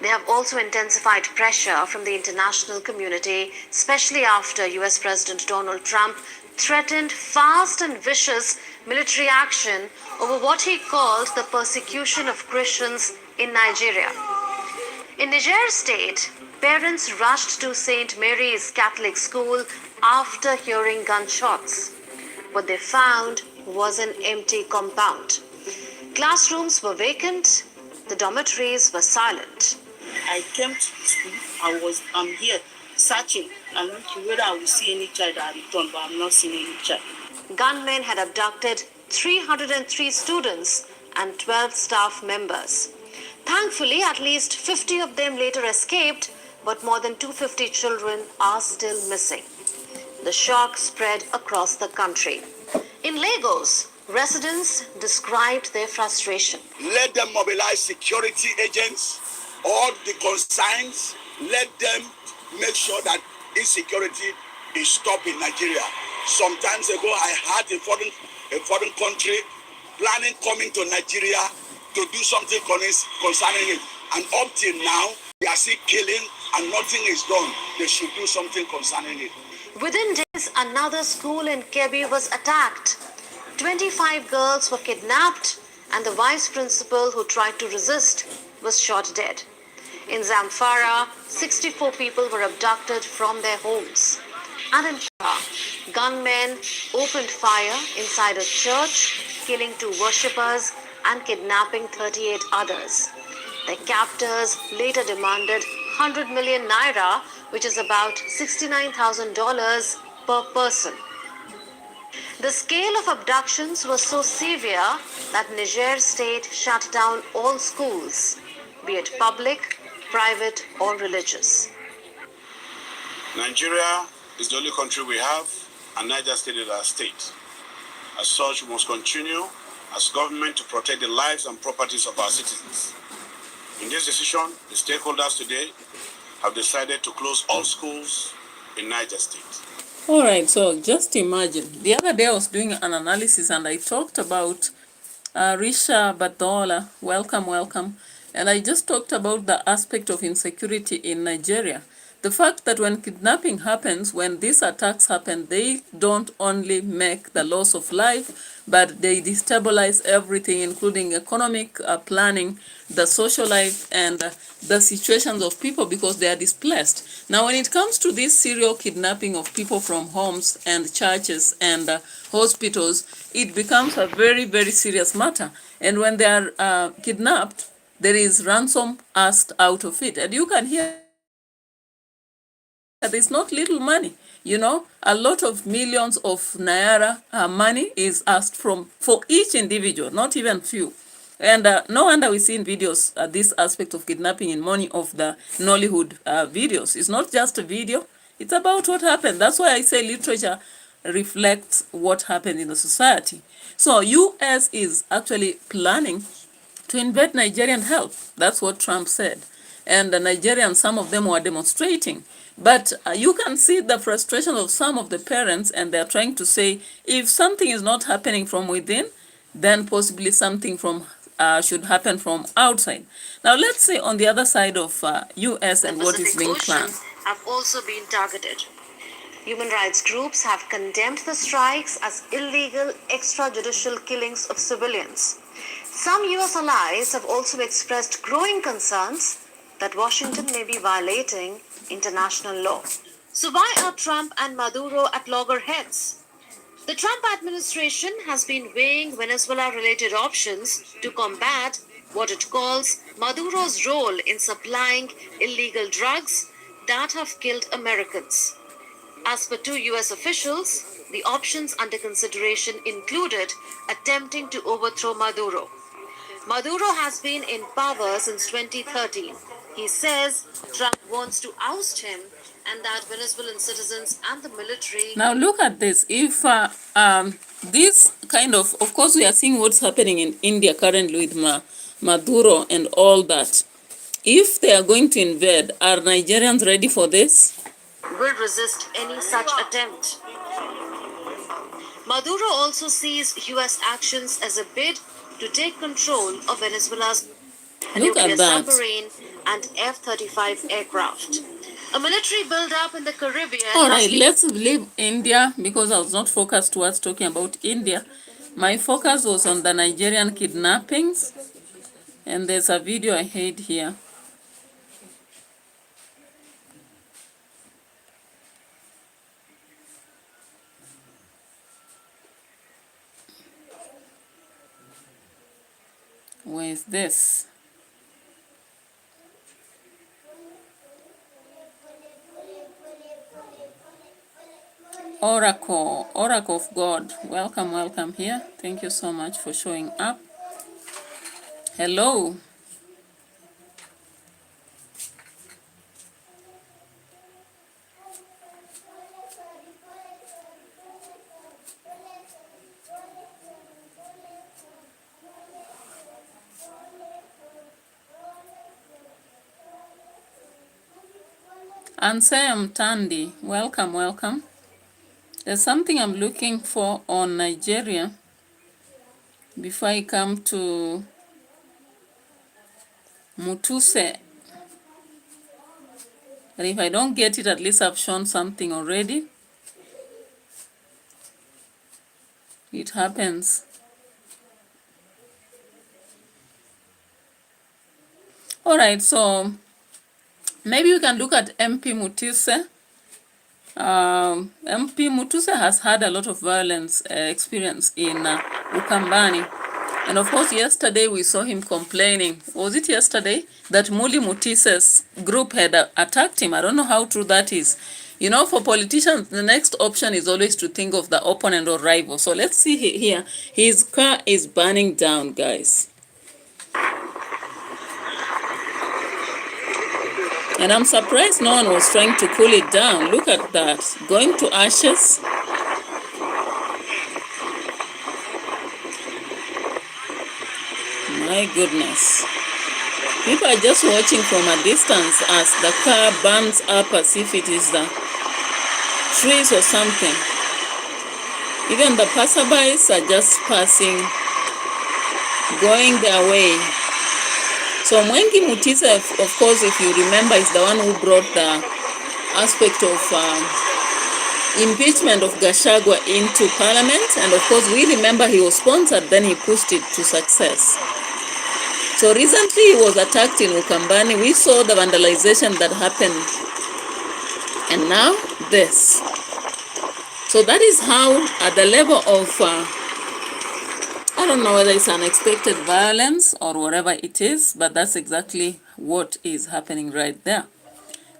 They have also intensified pressure from the international community, especially after US President Donald Trump threatened fast and vicious military action over what he called the persecution of Christians in Nigeria. In Niger State, parents rushed to St. Mary's Catholic School after hearing gunshots. What they found was an empty compound. Classrooms were vacant, the dormitories were silent.
I came to school, I'm here searching and looking whether I will see any child that returned, but I'm not seeing any child.
Gunmen had abducted 303 students and 12 staff members. Thankfully, at least 50 of them later escaped, but more than 250 children are still missing. The shock spread across the country. In Lagos, residents described their frustration.
Let them mobilize security agents, all the concerns, let them make sure that insecurity is stopped in Nigeria. Some times ago, I had a foreign country planning coming to Nigeria to do something concerning it. And up till now, they are still killing and nothing is done. They should do something concerning it.
Within days, another school in Kebbi was attacked. 25 girls were kidnapped and the vice principal who tried to resist was shot dead. In Zamfara, 64 people were abducted from their homes. And in Kara, gunmen opened fire inside a church, killing 2 worshippers and kidnapping 38 others. Their captors later demanded 100 million naira, which is about $69,000 per person. The scale of abductions was so severe that Niger State shut down all schools, be it public, private or religious.
Nigeria is the only country we have, and Niger State is our state. As such, we must continue as government to protect the lives and properties of our citizens. In this decision, the stakeholders today have decided to close all schools in Niger State.
All right, so just imagine. The other day I was doing an analysis and I talked about Risha Batola. Welcome. And I just talked about the aspect of insecurity in Nigeria. The fact that when kidnapping happens, when these attacks happen, they don't only make the loss of life, but they destabilize everything, including economic planning, the social life, and the situations of people because they are displaced. Now, when it comes to this serial kidnapping of people from homes and churches and hospitals, it becomes a very, very serious matter. And when they are kidnapped, there is ransom asked out of it. And you can hear that it's not little money. You know, a lot of millions of naira money is asked for each individual, not even few. And no wonder we see in videos this aspect of kidnapping in many of the Nollywood videos. It's not just a video, it's about what happened. That's why I say literature reflects what happened in the society. So US is actually planning to invade Nigerian health. That's what Trump said. And the Nigerians, some of them were demonstrating. But you can see the frustration of some of the parents, and they're trying to say, if something is not happening from within, then possibly something from should happen from outside. Now, let's say on the other side of US and what is being planned.
Have also been targeted. Human rights groups have condemned the strikes as illegal extrajudicial killings of civilians. Some US allies have also expressed growing concerns that Washington may be violating international law. So why are Trump and Maduro at loggerheads? The Trump administration has been weighing Venezuela-related options to combat what it calls Maduro's role in supplying illegal drugs that have killed Americans. As per 2 US officials, the options under consideration included attempting to overthrow Maduro. Maduro has been in power since 2013. He says Trump wants to oust him and that Venezuelan citizens and the military...
Now look at this. If this kind of course, we are seeing what's happening in India currently with Maduro and all that. If they are going to invade, are Nigerians ready for this?
Will resist any such attempt. Maduro also sees U.S. actions as a bid to take control of Venezuela's nuclear submarine and F-35 aircraft. A military build-up in the Caribbean...
All right, let's leave India because I was not focused towards talking about India. My focus was on the Nigerian kidnappings, and there's a video I had here. Where is this? Oracle of God, welcome here. Thank you so much for showing up. Hello. Ansem Tandi, welcome. There's something I'm looking for on Nigeria before I come to Mutise. But if I don't get it, at least I've shown something already. It happens. All right, so maybe we can look at MP Mutise. MP Mutise has had a lot of violence experience in Ukambani. And of course, yesterday we saw him complaining. Was it yesterday? That Muli Mutise's group had attacked him. I don't know how true that is. You know, for politicians, the next option is always to think of the opponent or rival. So let's see here. His car is burning down, guys. And I'm surprised no one was trying to cool it down. Look at that. Going to ashes. My goodness. People are just watching from a distance as the car burns up as if it is the trees or something. Even the passerbys are just passing, going their way. So Mwengi Mutise, of course, if you remember, is the one who brought the aspect of impeachment of Gachagua into parliament. And of course, we remember he was sponsored, then he pushed it to success. So recently he was attacked in Ukambani. We saw the vandalization that happened. And now this. So that is how, at the level of, I don't know whether it's unexpected violence or whatever it is, but that's exactly what is happening right there.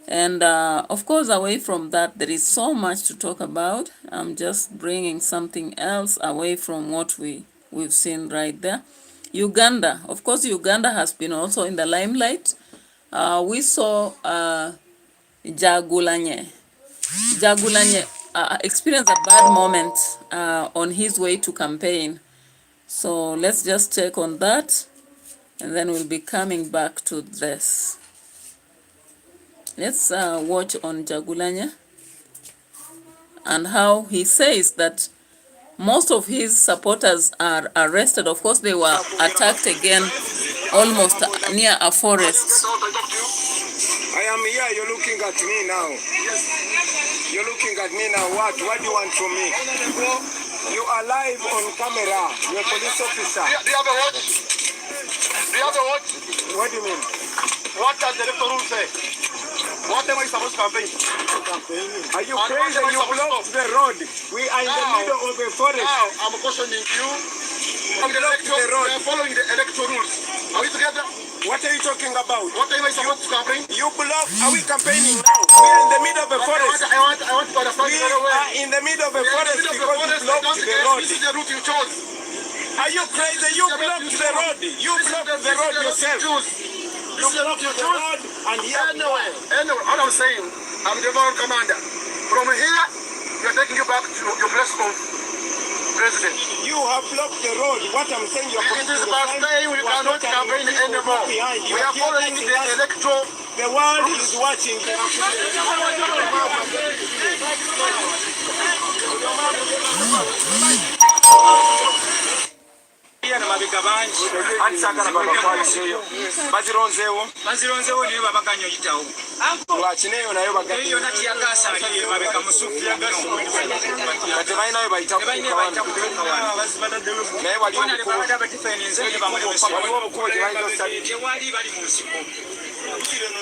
And of course, away from that, there is so much to talk about. I'm just bringing something else away from what we've seen right there. Uganda, of course, Uganda has been also in the limelight. We saw Jagulanye experienced a bad moment on his way to campaign. So let's just check on that, and then we'll be coming back to this. Let's watch on Jagulanye and how he says that most of his supporters are arrested. Of course, they were attacked again almost near a forest.
I am here, you're looking at me now. You're looking at me now. What do you want from me? You are live on camera. You're a police officer.
Do you have a watch? Do you have a watch?
What do you mean?
What does the electoral rule say? What am I supposed to campaign?
Are you crazy? You blocked the road. We are in the middle of a forest.
Now, I'm questioning you. We are following the electoral rules. Are we together?
What are you talking about?
What am I supposed to campaign?
You blocked. Are we campaigning now? We are in the middle of a forest.
I want to understand.
We are in the middle of a forest because you blocked the road.
This is the route you chose.
Are you crazy? You blocked the road. You blocked the road yourself.
You blocked the road and here. Anyway, what I'm saying, I'm the moral commander. From here, we are taking you back to your place of president. You have blocked the road. What I'm saying, you're it is by saying we cannot campaign anymore. We are following the electoral. The world is watching.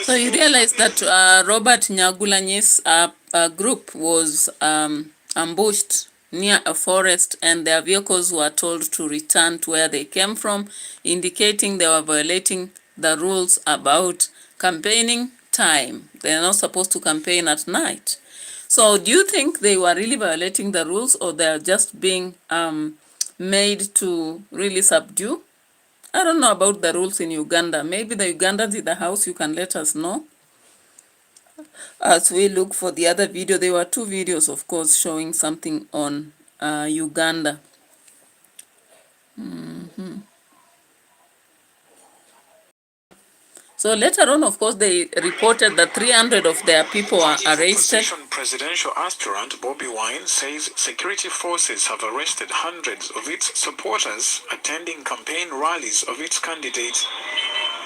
So you realize that Robert Nyagulanyi's group was ambushed near a forest, and their vehicles were told to return to where they came from, indicating they were violating the rules about campaigning time. They are not supposed to campaign at night. So do you think they were really violating the rules, or they are just being made to really subdue? I don't know about the rules in Uganda. Maybe the Ugandans in the house, you can let us know. As we look for the other video, there were 2 videos, of course, showing something on Uganda. So later on, of course, they reported that 300 of their people were arrested.
Presidential aspirant Bobby Wine says security forces have arrested hundreds of its supporters attending campaign rallies of its candidates.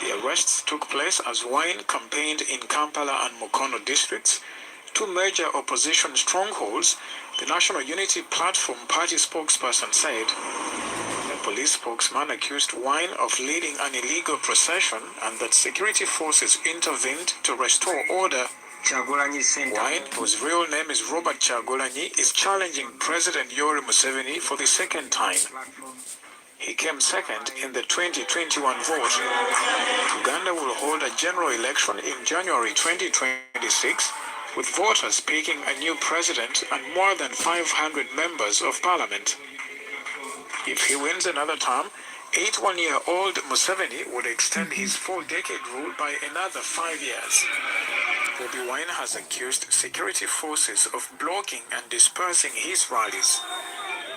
The arrests took place as Wine campaigned in Kampala and Mukono districts, 2 major opposition strongholds, the National Unity Platform party spokesperson said. The police spokesman accused Wine of leading an illegal procession and that security forces intervened to restore order. Wine, whose real name is Robert Kyagulanyi, is challenging President Yoweri Museveni for the 2nd time. He came second in the 2021 vote. Uganda will hold a general election in January 2026, with voters picking a new president and more than 500 members of parliament. If he wins another term, 81-year-old Museveni would extend his 4-decade rule by another 5 years. Bobby Wine has accused security forces of blocking and dispersing his rallies.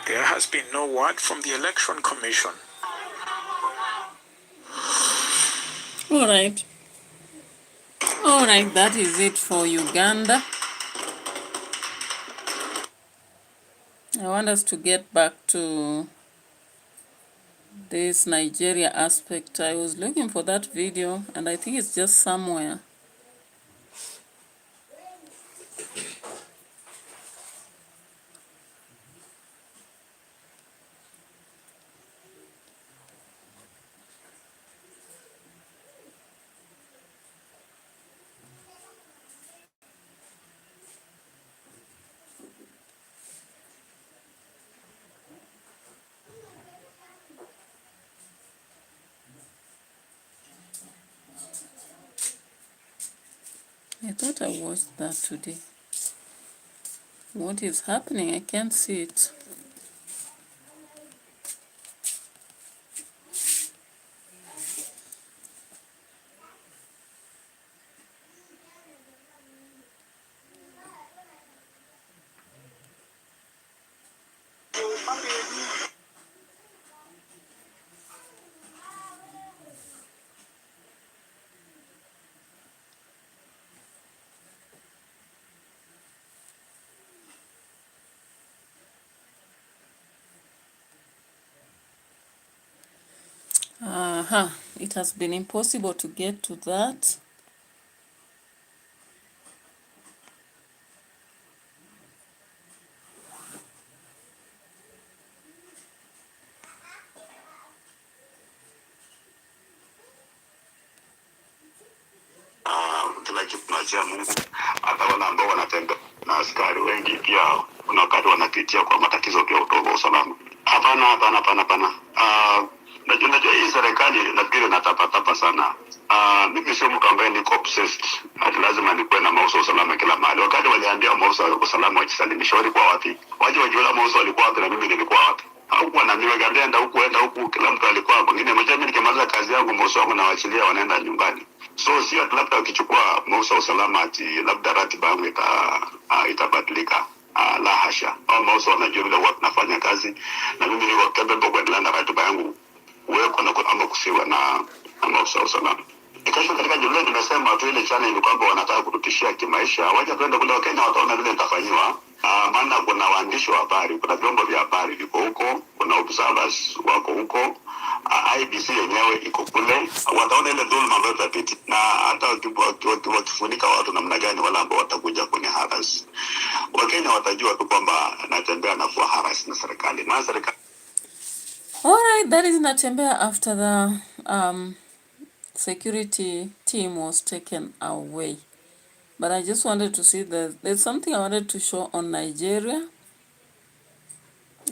There has been no word from the Election Commission.
All right, that is it for Uganda. I want us to get back to this Nigeria aspect. I was looking for that video and I think it's just somewhere. I thought I watched that today. What is happening? I can't see it. It has been impossible to get to that.
Tunachia Mungu hata wale ambao wanatembea na askari wengi pia kuna wakati wanapitia kwa matatizo pia kutoka usalama. Hapana. Najua hii serikali nafikiri natapatapa sana. Mimi sio mtu ambaye niko obsessed. Hadi lazima nikuwe na maafisa usalama kila mahali. Wakati waliambia maafisa usalama wajisalimishe, walikuwa wapi? Waje wajue maafisa walikuwa wapi na mimi nilikuwa wapi? Hakuwa na mimi ganda huku, kila mtu alikuwa mwingine. Mmoja mimi nikimaliza kazi yangu maafisa wangu nawaachilia wanaenda nyumbani.
So si ati labda ukichukua maafisa wa usalama ati labda ratiba yangu itabadilika. La hasha. Au maafisa wanajua vile huwa tunafanya kazi, na mimi niko capable kuendelea na ratiba yangu uweko na ama kusiwa na maafisa wa usalama. Kesho katika jumla nimesema tu ile challenge ni kwamba wanataka kututishia kimaisha. Wacha tuende kule, Wakenya wataona vile nitafanywa. Maana kuna waandishi wa habari, kuna vyombo vya habari viko huko, kuna observers wako huko, IBC yenyewe iko kule, wataona ile dhuluma ambayo tutapita, na hata wakifunika watu namna gani, wala ambao watakuja kwenye harass. Wakenya watajua tu kwamba Natembea na kuwa harass na serikali na serikali.
Alright, that is Natembea after the security team was taken away. But I just wanted to see that there's something I wanted to show on Nigeria,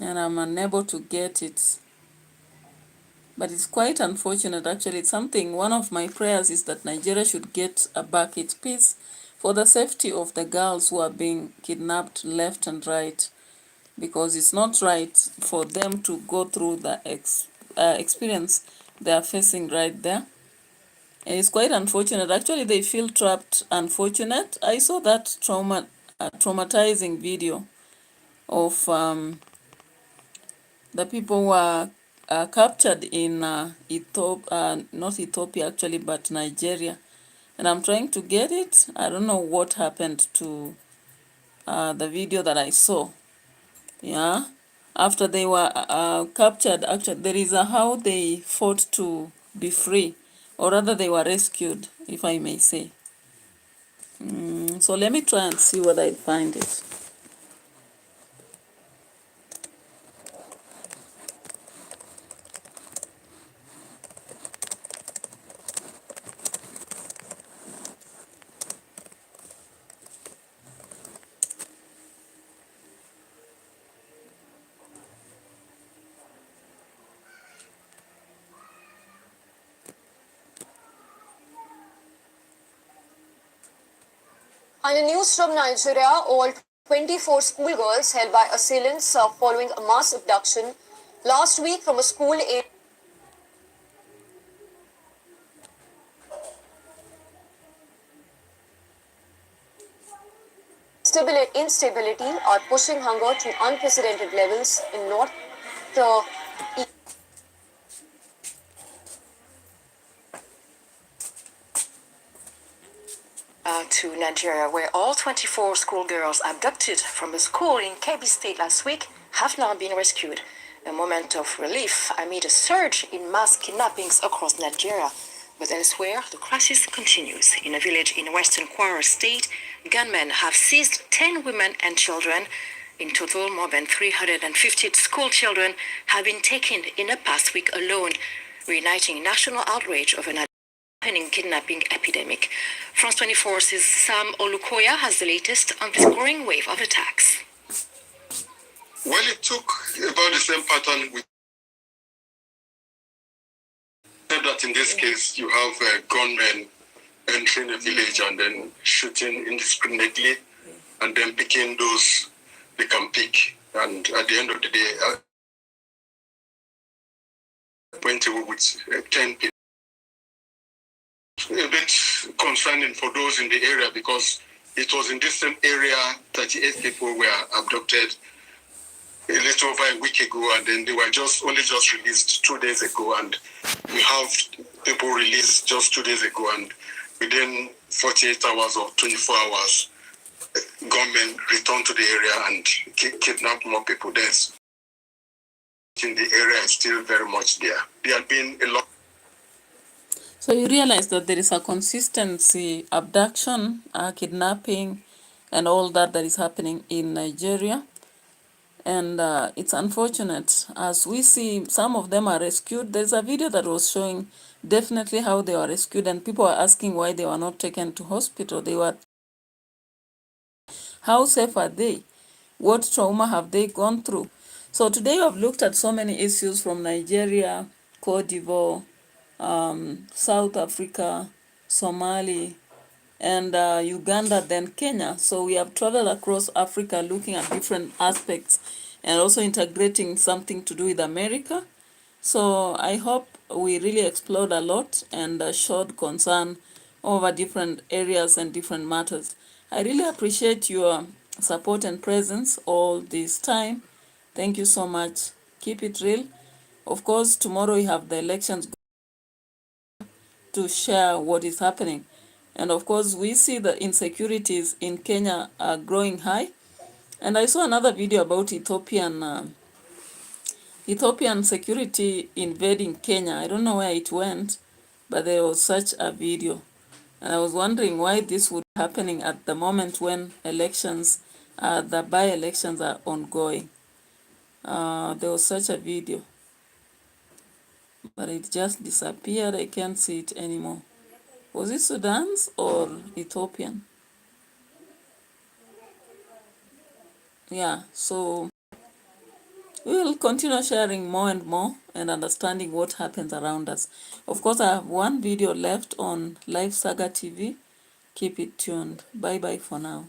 and I'm unable to get it. But it's quite unfortunate, actually. It's something, one of my prayers is that Nigeria should get back its peace for the safety of the girls who are being kidnapped left and right, because it's not right for them to go through the experience they are facing right there. And it's quite unfortunate. Actually, they feel trapped. Unfortunate. I saw that traumatizing video of the people who were captured in Ethiopia, not Ethiopia actually, but Nigeria. And I'm trying to get it. I don't know what happened to the video that I saw. Yeah. After they were captured, actually, there is a how they fought to be free, or rather they were rescued, if I may say. So let me try and see whether I find it.
And the news from Nigeria, all 24 schoolgirls held by assailants following a mass abduction last week from a school in instability are pushing hunger to unprecedented levels in north to Nigeria, where all 24 schoolgirls abducted from a school in Kebbi State last week have now been rescued. A moment of relief amid a surge in mass kidnappings across Nigeria. But elsewhere, the crisis continues. In a village in western Kwara State, gunmen have seized 10 women and children. In total, more than 350 school children have been taken in the past week alone, reigniting national outrage over an kidnapping epidemic. France 24's Sam Olukoya has the latest on this growing wave of attacks.
Well, it took about the same pattern with that in this case you have gunmen entering a village and then shooting indiscriminately and then picking those they can pick, and at the end of the day went away with 10 people. A bit concerning for those in the area, because it was in this same area 38 people were abducted a little over a week ago, and then they were only just released 2 days ago, and we have people released just 2 days ago, and within 48 hours or 24 hours gunmen returned to the area and kidnapped more people. There's in the area is still very much there. There have been a lot.
So you realize that there is a consistency, abduction, kidnapping, and all that is happening in Nigeria. And it's unfortunate. As we see, some of them are rescued. There's a video that was showing definitely how they were rescued, and people are asking why they were not taken to hospital. How safe are they? What trauma have they gone through? So today I've looked at so many issues from Nigeria, Cote d'Ivoire, South Africa, Somali, and Uganda, then Kenya. So we have traveled across Africa looking at different aspects and also integrating something to do with America. So I hope we really explored a lot and showed concern over different areas and different matters. I really appreciate your support and presence all this time. Thank you so much. Keep it real. Of course, tomorrow we have the elections to share what is happening. And of course, we see the insecurities in Kenya are growing high. And I saw another video about Ethiopian security invading Kenya. I don't know where it went, but there was such a video. And I was wondering why this would be happening at the moment when elections, the by-elections are ongoing. There was such a video, but it just disappeared. I can't see it anymore. Was it Sudan's or Ethiopian? Yeah, so we will continue sharing more and more and understanding what happens around us. Of course, I have one video left on Live Saga TV. Keep it tuned. Bye-bye for now.